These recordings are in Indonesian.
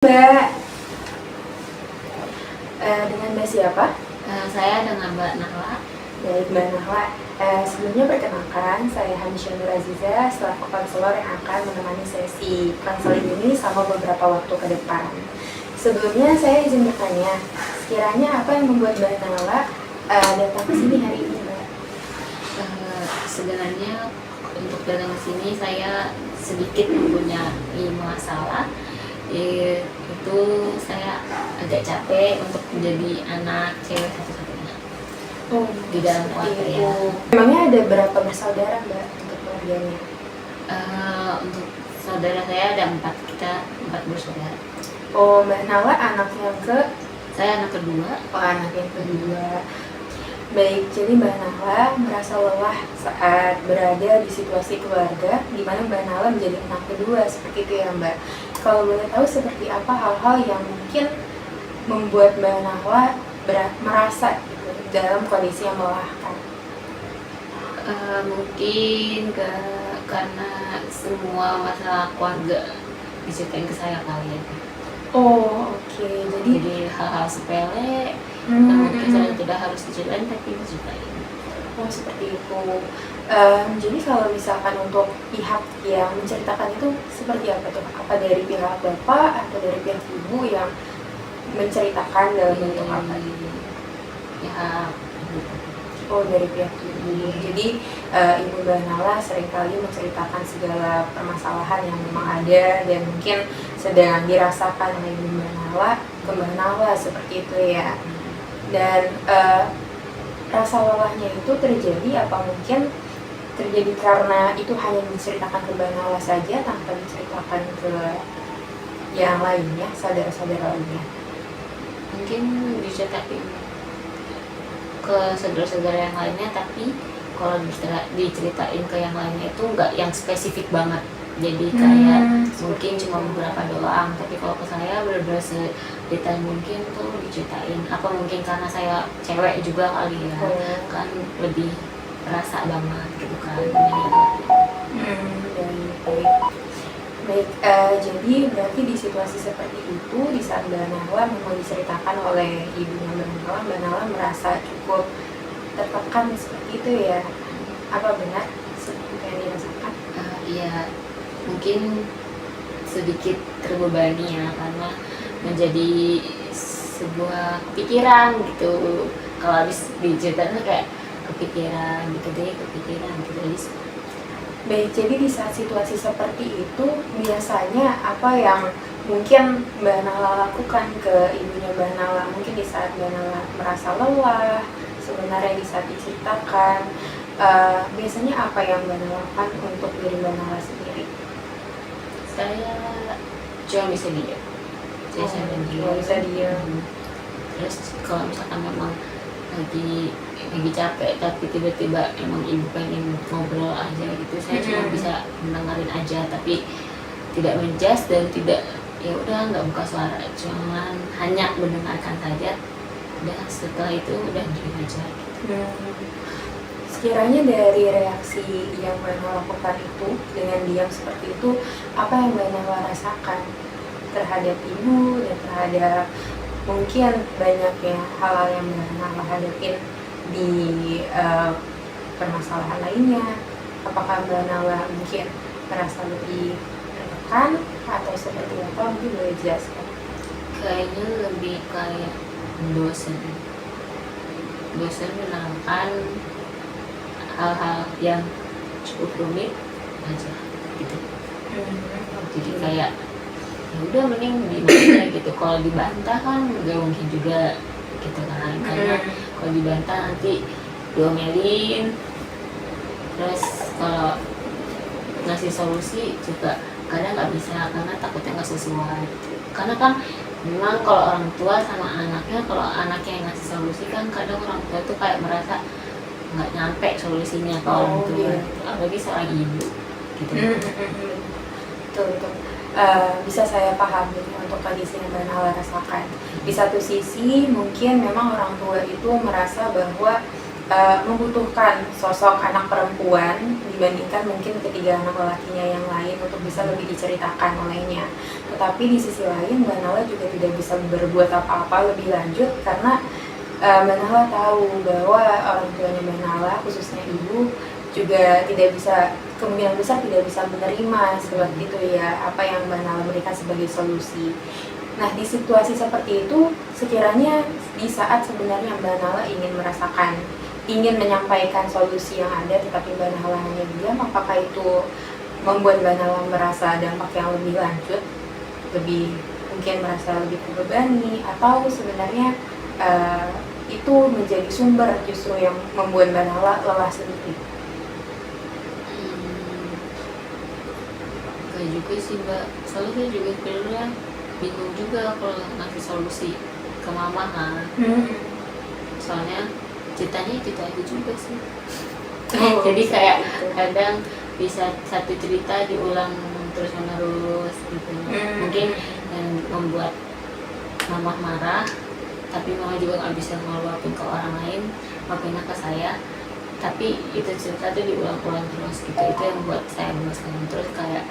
Mbak, dengan Mbak siapa? Saya dengan Mbak Nahla. Baik Mbak Nahla, sebelumnya perkenalkan saya Hamsya Nur Aziza, selaku konselor yang akan menemani sesi konseling ini selama beberapa waktu ke depan. Sebelumnya saya izin bertanya, sekiranya apa yang membuat Mbak Nahla datang ke sini hari ini Mbak? Sebenarnya untuk datang ke sini saya sedikit mempunyai masalah. Itu saya agak capek untuk menjadi anak cewek satu-satunya di dalam keluarga ya. Memangnya ada berapa bersaudara Mbak untuk keluarganya? Untuk saudara saya ada 4, kita 4 bersaudara. Oh, Mbak Nahla anak yang Saya anak kedua. Oh, anak yang kedua. Baik, jadi Mbak Nahla merasa lelah saat berada di situasi keluarga di mana Mbak Nahla menjadi anak kedua, seperti itu ya Mbak. Kalau boleh tahu seperti apa hal-hal yang mungkin membuat Mbak Nahla merasa gitu, dalam kondisi yang melelahkan? Mungkin karena semua masalah keluarga diceritain ke saya kali ya. Oh, oke. Jadi hal-hal sepele yang mungkin saya tidak harus diceritain tapi diceritain. Oh, seperti itu. Jadi kalau misalkan untuk pihak yang menceritakan itu seperti apa tuh? Apa dari pihak bapak atau dari pihak ibu yang menceritakan dalam bentuk apa? Ya, Oh, dari pihak ibu. Jadi Ibu Mbak Nahla seringkali menceritakan segala permasalahan yang memang ada dan mungkin sedang dirasakan oleh Ibu Mbak Nahla ke Mbak Nahla, seperti itu ya. Dan rasa lelahnya itu terjadi apa mungkin terjadi karena itu hanya diceritakan ke Mbak Nahla saja tanpa diceritakan ke yang lainnya, saudara-saudara lainnya? mungkin diceritain ke saudara-saudara yang lainnya, tapi kalau diceritain ke yang lainnya itu nggak yang spesifik banget. Jadi kayak mungkin cuma beberapa doang, tapi kalau ke saya benar-benar sedetail mungkin tuh diceritain. Apa mungkin karena saya cewek juga kali ya, kan lebih terasa banget gitu kan. Baik, jadi berarti di situasi seperti itu, di saat Mbak Nahla memang diceritakan oleh ibunya Mbak Nahla merasa cukup tertekan seperti itu ya. Apa benar seperti itu yang dirasakan? Iya, mungkin sedikit terbebani ya, karena menjadi sebuah pikiran gitu. Kalau habis diceritain kayak kepikiran gitu deh, kepikiran gitu deh. Baik, jadi di saat situasi seperti itu biasanya apa yang mungkin Mbak Nahla lakukan ke ibunya Mbak Nahla? Mungkin di saat Mbak Nahla merasa lelah, sebenarnya di saat diceritakan, biasanya apa yang Mbak Nahla lakukan untuk diri Mbak Nahla sendiri? Saya cuma bisa diam. Cuma bisa diam. Terus kalau misalkan memang lagi capek tapi tiba-tiba emang ibu pengen ngobrol aja gitu, saya cuma bisa mendengarin aja tapi tidak menjudge dan tidak, ya udah nggak buka suara, cuman hanya mendengarkan saja, dan setelah itu udah diem aja gitu. Sekiranya dari reaksi yang Mbak Nahla lakukan itu dengan diam seperti itu, apa yang Mbak Nahla rasakan terhadap ibu dan terhadap mungkin banyaknya hal-hal yang Mbak Nahla hadapin di permasalahan lainnya? Apakah Mbak Nahla mungkin merasa lebih tertekan atau seperti apa? Mungkin boleh jelaskan. Kayaknya lebih kayak dosen menerangkan hal-hal yang cukup rumit aja gitu. Jadi kayak ya udah mending dimana gitu. Kalau dibantah kan nggak mungkin juga gitu kan, karena kalau dibantah nanti diomelin. Terus kalau ngasih solusi juga kadang nggak bisa karena takutnya nggak sesuai gitu. Karena kan memang kalau orang tua sama anaknya, kalau anaknya yang ngasih solusi kan kadang orang tua tuh kayak merasa nggak nyampe solusinya ke orang tua, apalagi seorang ibu gitu. Betul. Bisa saya pahami untuk kondisi yang Mbak Nahla rasakan. Di satu sisi mungkin memang orang tua itu merasa bahwa membutuhkan sosok anak perempuan dibandingkan mungkin ketiga anak lelakinya yang lain untuk bisa lebih diceritakan olehnya. Tetapi di sisi lain Mbak Nala juga tidak bisa berbuat apa-apa lebih lanjut karena Mbak Nala tahu bahwa orang tuanya Mbak Nala, khususnya ibu, juga tidak bisa, kemungkinan besar tidak bisa menerima seperti itu ya, apa yang Mbak Nala berikan sebagai solusi. Nah, di situasi seperti itu, sekiranya di saat sebenarnya Mbak Nala ingin menyampaikan solusi yang ada, tetapi Mbak Nala hanya diam, apakah itu membuat Mbak Nala merasa dampak yang lebih lanjut, mungkin merasa lebih terbebani, atau sebenarnya itu menjadi sumber justru yang membuat Mbak Nala lelah sendiri? Gak juga sih Mbak, soalnya saya juga sebenarnya bingung juga kalau ngasih solusi ke mama kan. Soalnya ceritanya itu tadi juga sih. Jadi kayak kadang bisa satu cerita diulang terus menerus gitu. Mungkin yang membuat mama marah, tapi mama juga nggak bisa ngeluapin ke orang lain, ngapainnya ke saya. Tapi itu cerita tuh diulang-ulang terus gitu. Itu yang buat saya bosan. Terus kayak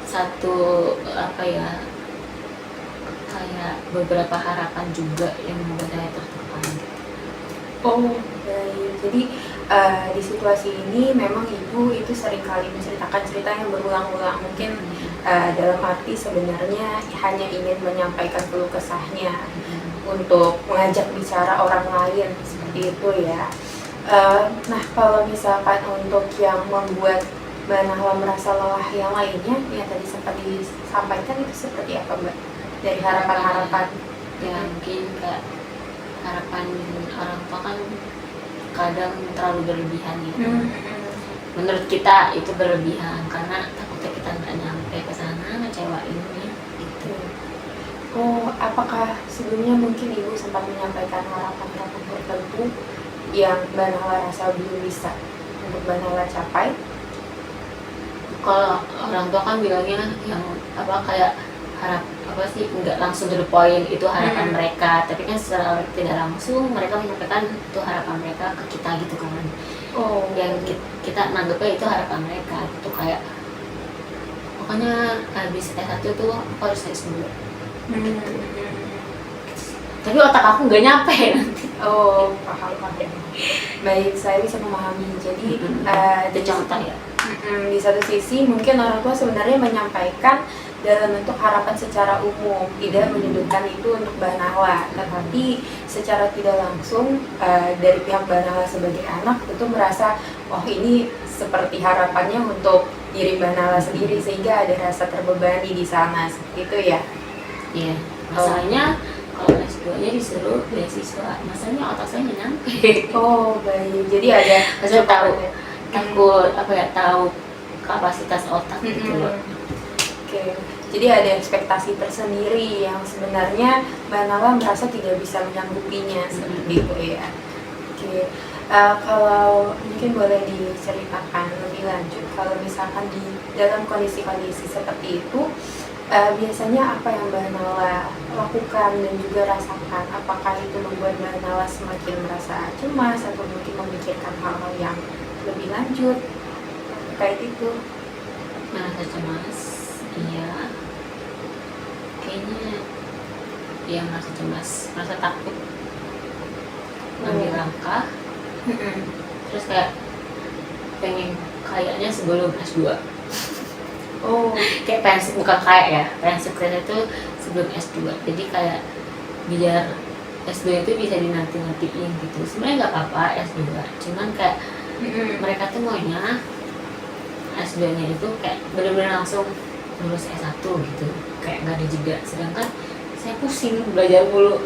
satu kayak beberapa harapan juga yang membuat saya tertekan. Oh, baik. Jadi di situasi ini memang ibu itu seringkali menceritakan cerita yang berulang-ulang. Mungkin dalam arti sebenarnya hanya ingin menyampaikan keluh kesahnya untuk mengajak bicara orang lain, seperti itu ya. Nah, kalau misalkan untuk yang membuat Mbak Nahla merasa lelah yang lainnya, yang tadi sempat disampaikan, itu seperti apa Mbak? Dari harapan-harapan? Ya mungkin kayak harapan orang tua kan kadang terlalu berlebihan gitu. Menurut kita itu berlebihan karena takutnya kita nggak nyampe ke sana, ngecewain gitu. Oh, apakah sebelumnya mungkin ibu sempat menyampaikan harapan-harapan tertentu yang Mbak Nahla rasa belum bisa untuk Mbak Nahla capai? Kalau orang tua kan bilangnya yang kayak nggak langsung to the point itu harapan mereka, tapi kan secara tidak langsung mereka menyampaikan itu harapan mereka ke kita gitu kan. Oh, yang kita nanggepnya itu harapan mereka gitu, kayak pokoknya habis S1 tuh aku harus S2. Tapi otak aku nggak nyampe nanti. Oh, paham. Baik, saya bisa memahami. Jadi Itu contoh ya. Di satu sisi mungkin orang tua sebenarnya menyampaikan dalam bentuk harapan secara umum, tidak menyudutkan itu untuk Mbak Nahla, tetapi secara tidak langsung dari pihak Mbak Nahla sebagai anak itu merasa, oh ini seperti harapannya untuk diri Mbak Nahla sendiri, sehingga ada rasa terbebani di sana, seperti itu ya? Iya, masalahnya kalau S2-nya disuruh beasiswa, masalahnya otak saya nggak nyampe. Oh baik, jadi ada saya tahu kapasitas otak gitu loh. Oke. Jadi ada ekspektasi tersendiri yang sebenarnya Mbak Nahla merasa tidak bisa menyanggupinya, seperti itu ya. Oke. Kalau mungkin boleh diceritakan lebih lanjut, kalau misalkan di dalam kondisi-kondisi seperti itu, biasanya apa yang Mbak Nahla lakukan dan juga rasakan? Apakah itu membuat Mbak Nahla semakin merasa cemas atau mungkin memikirkan hal-hal yang lebih lanjut terkait itu? Merasa cemas, iya. Kayaknya ya merasa cemas, merasa takut ngambil langkah. Terus kayak pengen kayaknya sebelum S2. Oh, kayak bukan kayak ya, pengen sukses itu sebelum S2. Jadi kayak biar S2 itu bisa dinanti-nantiin gitu. Sebenarnya nggak apa-apa S2, cuman kayak mereka tuh maunya S2-nya itu kayak benar-benar langsung lulus S1 gitu, kayak nggak ada jeda. Sedangkan saya pusing belajar mulu.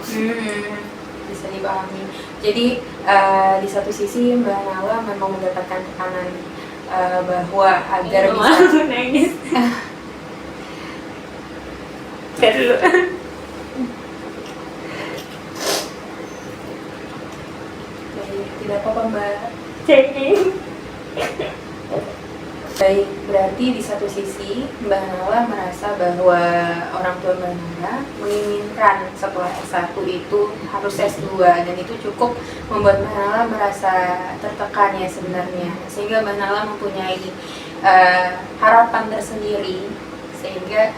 Bisa dipahami. Jadi di satu sisi Mbak Nahla memang mendapatkan tekanan bahwa agar bisa nangis. Dulu. Tidak apa-apa Mbak. Cengeng. Baik, berarti di satu sisi Mbak Nala merasa bahwa orang tua Mbak Nala menginginkan setelah S1 itu harus S2, dan itu cukup membuat Mbak Nala merasa tertekan ya sebenarnya, sehingga Mbak Nala mempunyai harapan tersendiri, sehingga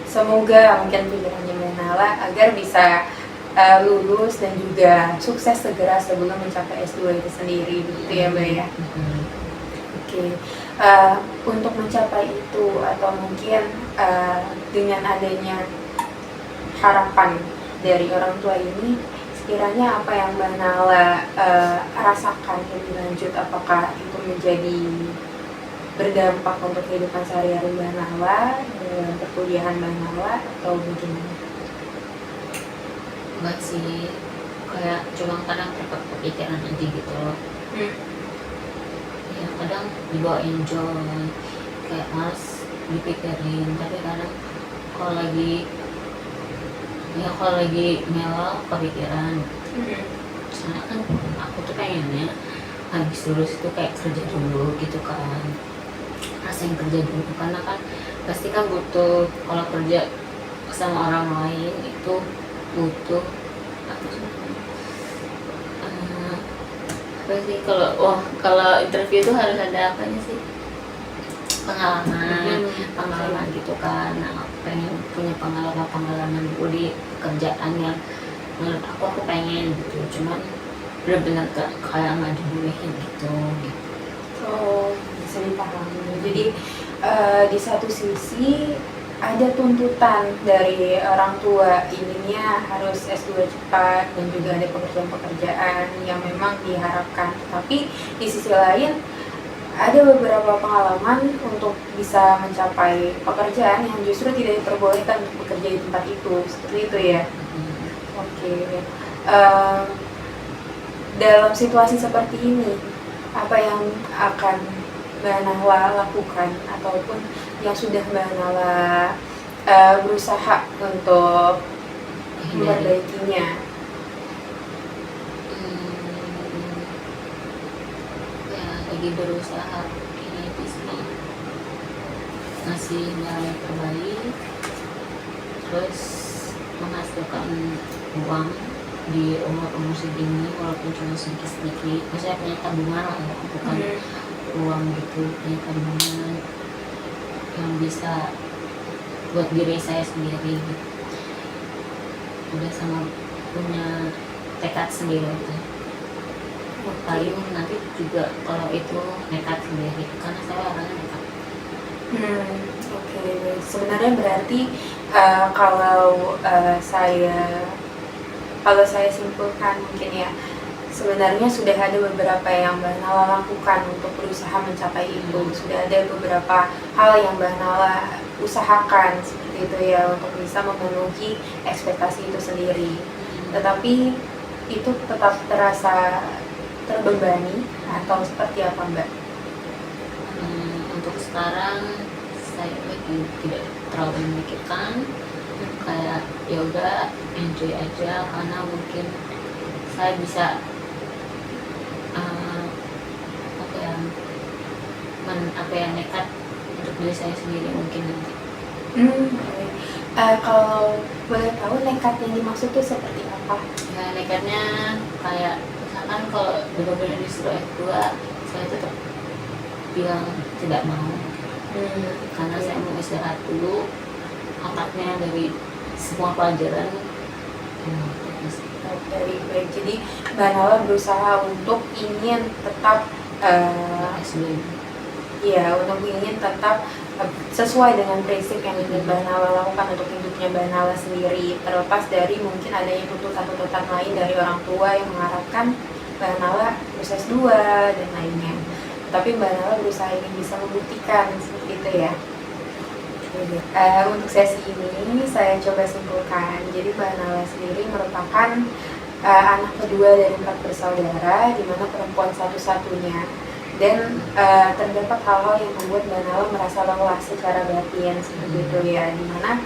semoga mungkin pikirannya Mbak Nala agar bisa lulus dan juga sukses segera sebelum mencapai S2 itu sendiri, gitu ya Mbak ya. Oke. Untuk mencapai itu, atau mungkin dengan adanya harapan dari orang tua ini, sekiranya apa yang Mbak Nala rasakan lebih lanjut, apakah itu menjadi berdampak untuk kehidupan sehari-hari Mbak Nala, perkuliahan Mbak Nala, atau bagaimana? Enggak sih, kayak cuma kadang kepikiran aja gitu loh. Ya kadang dibawa enjoy, kayak males dipikirin, tapi kadang kalau lagi melo kepikiran. Soalnya kan aku tuh pengennya habis lulus itu kayak kerja dulu gitu kan, rasain kerja dulu, karena kan pasti kan butuh, kalau kerja sama orang lain itu butuh apa sih, apa sih, kalau interview itu harus ada apanya sih, pengalaman gitu kan. Nah, pengen punya pengalaman dulu di kerjaan yang menurut aku pengen gitu, cuman benar-benar kayak nggak dibolehin gitu. Oh, bisa dipahami. Jadi di satu sisi ada tuntutan dari orang tua, inginnya harus S2 cepat, dan juga ada pekerjaan-pekerjaan yang memang diharapkan. Tapi di sisi lain ada beberapa pengalaman untuk bisa mencapai pekerjaan yang justru tidak diperbolehkan untuk bekerja di tempat itu, seperti itu ya. Oke. Dalam situasi seperti ini, apa yang akan Mbak Nala lakukan, ataupun yang sudah Mbak Nala berusaha untuk memperbaikinya? Ya lagi berusaha ini sih, ngasih nilai terbaik, terus menghasilkan uang di umur segini, walaupun cuma sedikit, maksudnya punya tabungan lah ya, bukan uang gitu, punya tabungan yang bisa buat diri saya sendiri gitu. Udah sama punya tekad sendiri gitu. Paling nanti juga kalau itu nekat sendiri, karena saya orangnya nekat. Oke. Sebenarnya berarti kalau saya simpulkan mungkin ya, sebenarnya sudah ada beberapa yang Mbak Nala lakukan untuk berusaha mencapai itu. Sudah ada beberapa hal yang Mbak Nala usahakan seperti itu ya, untuk bisa memenuhi ekspektasi itu sendiri. Tetapi itu tetap terasa terbebani atau seperti apa Mbak? Untuk sekarang saya lagi tidak terlalu memikirkan, kayak ya udah enjoy aja, karena mungkin saya bisa nekat untuk diri saya sendiri mungkin nanti. Kalau boleh tahu nekat yang dimaksud itu seperti apa? Ya nekatnya kayak misalkan kalau benar-benar disuruh S2, saya tetap bilang tidak mau, karena saya mau istirahat dulu otaknya dari semua pelajaran. Baik. Jadi Mbak Nala berusaha untuk ingin tetap S2. ya, untuk ingin tetap sesuai dengan prinsip yang ingin Mbak Nala lakukan untuk hidupnya Mbak Nala sendiri, terlepas dari mungkin adanya tuntutan-tuntutan lain dari orang tua yang mengharapkan Mbak Nala proses 2 dan lainnya. Tapi Mbak Nala berusaha ingin bisa membuktikan seperti itu ya. Untuk sesi ini saya coba simpulkan. Jadi Mbak Nala sendiri merupakan anak kedua dari 4 bersaudara, di mana perempuan satu-satunya. Dan terdapat hal-hal yang membuat Mbak Nala merasa lelah secara batin seperti itu ya, dimana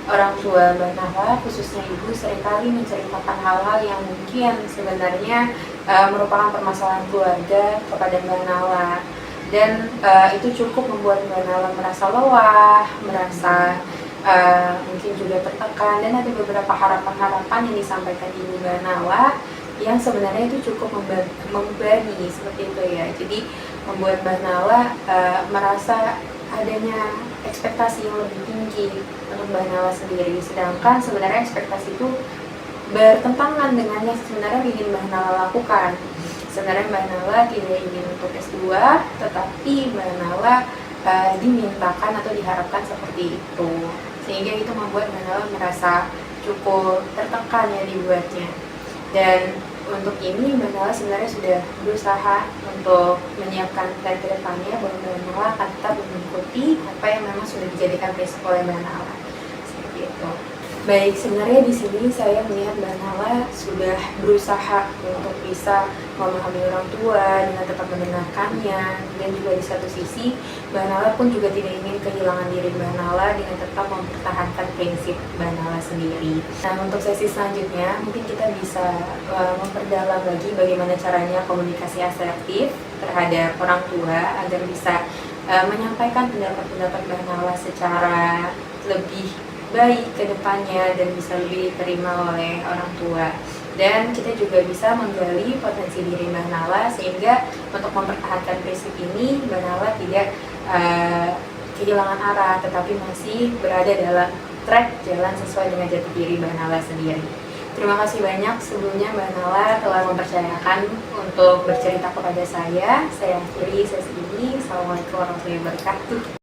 orang tua Mbak Nala, khususnya ibu, seringkali menceritakan hal-hal yang mungkin sebenarnya merupakan permasalahan keluarga kepada Mbak Nala. dan itu cukup membuat Mbak Nala merasa lelah, merasa mungkin juga tertekan, dan ada beberapa harapan-harapan yang disampaikan Ibu Mbak Nala yang sebenarnya itu cukup membebani seperti itu ya. Jadi membuat Mbak Nala merasa adanya ekspektasi yang lebih tinggi untuk Mbak Nala sendiri, sedangkan sebenarnya ekspektasi itu bertentangan dengan yang sebenarnya ingin Mbak Nala lakukan. Sebenarnya Mbak Nala tidak ingin untuk S2, tetapi Mbak Nala dimintakan atau diharapkan seperti itu, sehingga itu membuat Mbak Nala merasa cukup tertekan ya dibuatnya. Dan untuk ini Mbak Nala sebenarnya sudah berusaha untuk menyiapkan plan ke depannya bahwa Mbak Nala akan tetap mengikuti apa yang memang sudah dijadikan prinsip oleh Mbak Nala. Seperti itu. Baik, sebenarnya di sini saya melihat Mbak Nala sudah berusaha untuk bisa memahami orang tua dengan tetap mendengarkannya, dan juga di satu sisi Mbak Nala pun juga tidak ingin kehilangan diri Mbak Nala dengan tetap mempertahankan prinsip Mbak Nala sendiri. Nah, untuk sesi selanjutnya mungkin kita bisa memperdalam lagi bagaimana caranya komunikasi asertif terhadap orang tua agar bisa menyampaikan pendapat-pendapat Mbak Nala secara lebih baik ke depannya dan bisa lebih diterima oleh orang tua. Dan kita juga bisa menggali potensi diri Mbak Nala sehingga untuk mempertahankan prinsip ini Mbak Nala tidak kehilangan arah, tetapi masih berada dalam track jalan sesuai dengan jati diri Mbak Nala sendiri. Terima kasih banyak sebelumnya Mbak Nala telah mempercayakan untuk bercerita kepada saya. Saya akhiri sesi ini. Assalamualaikum warahmatullahi wabarakatuh.